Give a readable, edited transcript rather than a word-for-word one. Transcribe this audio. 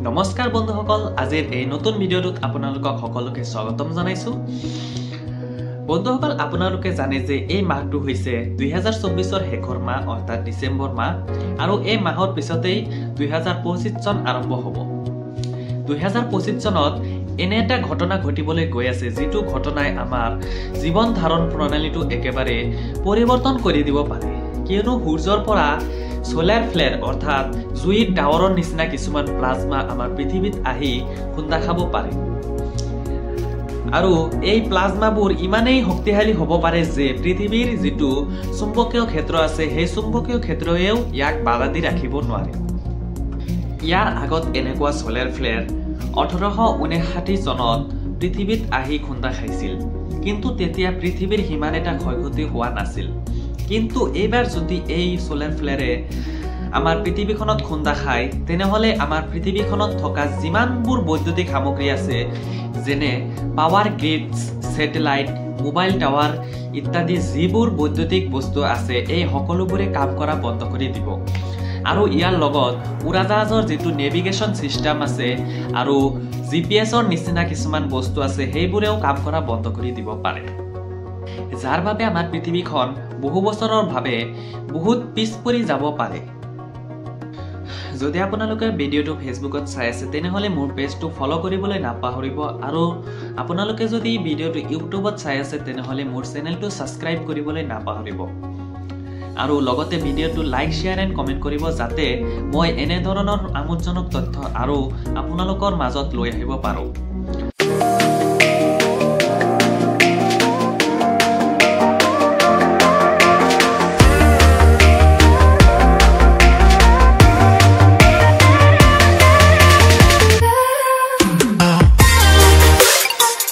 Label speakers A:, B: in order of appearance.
A: নমস্কাৰ বন্ধুসকল, আজিৰ এই নতুন ভিডিঅ'টোত আপোনালোকক সকলোকে স্বাগতম জনাইছো। বন্ধুসকল, আপোনালোকে জানে যে এই মাহটো হৈছে 2024 শেষৰ মাহ অৰ্থাৎ ডিসেম্বৰ মাহ আৰু এই মাহৰ পিছতেই 2025 চন আৰম্ভ হ'ব। 2025 চনত এনে এটা ঘটনা ঘটিবলৈ গৈ আছে যিটো ঘটনাই আমাৰ জীৱন ধাৰণ প্ৰণালীটো একেবাৰে পৰিৱৰ্তন কৰি দিব পাৰে। কিয়নো সূৰ্যৰ পৰা সোলাৰ ফ্লেয়াৰ অৰ্থাৎ জুইৰ ডাৱৰৰ নিচিনা কিছুমান প্লাজমা আমাৰ পৃথিৱীত আহি খুন্দা খাব পাৰে আৰু এই প্লাজমাবোৰ ইমানেই শক্তিশালী হ'ব পাৰে যে পৃথিৱীৰ যিটো চুম্বকীয় ক্ষেত্ৰ আছে সেই চুম্বকীয় ক্ষেত্ৰয়েও ইয়াক বাধা দি ৰাখিব নোৱাৰে। ইয়াৰ আগত এনেকুৱা সোলাৰ ফ্লেয়াৰ 1859 চনত পৃথিৱীত আহি খুন্দা খাইছিল, কিন্তু তেতিয়া পৃথিৱীৰ সিমান এটা ক্ষয়ক্ষতি হোৱা নাছিল। কিন্তু এইবাৰ যদি এই সোলাৰ ফ্লেয়াৰে আমাৰ পৃথিৱীখনত খুন্দা খায় তেনেহলে আমাৰ পৃথিৱীখনত থকা যিমানবোৰ বৈদ্যুতিক সামগ্ৰী আছে যেনে power Grids, satellite, mobile tower ইত্যাদি যিবোৰ বৈদ্যুতিক বস্তু আছে এই সকলোবোৰে কাম কৰা বন্ধ কৰি দিব আৰু ইয়াৰ লগত উৰাজাহাজৰ যিটো নেভিগেশ্যন সিস্টেম আছে আৰু জিপিএছৰ নিচিনা কিছুমান বস্তু আছে সেইবোৰেও কাম কৰা বন্ধ কৰি দিব পাৰে, যাৰ বাবে আমাৰ পৃথিৱীখন বহু বছৰৰ বাবে বহুত পিছ পৰি যাব পাৰে। যদি আপোনালোকে ভিডিঅ'টো ফেচবুকত চাই আছে তেনেহলে মোৰ পেজটো ফলো কৰিবলৈ নাপাহৰিব আৰু আপোনালোকে যদি ভিডিঅ'টো ইউটিউবত চাই আছে তেনেহলে মোৰ চেনেলটো সাবস্ক্ৰাইব কৰিবলৈ নাপাহৰিব আৰু লগতে ভিডিঅ'টো লাইক, শেয়াৰ এণ্ড কমেন্ট কৰিব যাতে মই এনে ধৰণৰ আমোদজনক তথ্য আৰু আপোনালোকৰ মাজত লৈ আহিব পাৰো।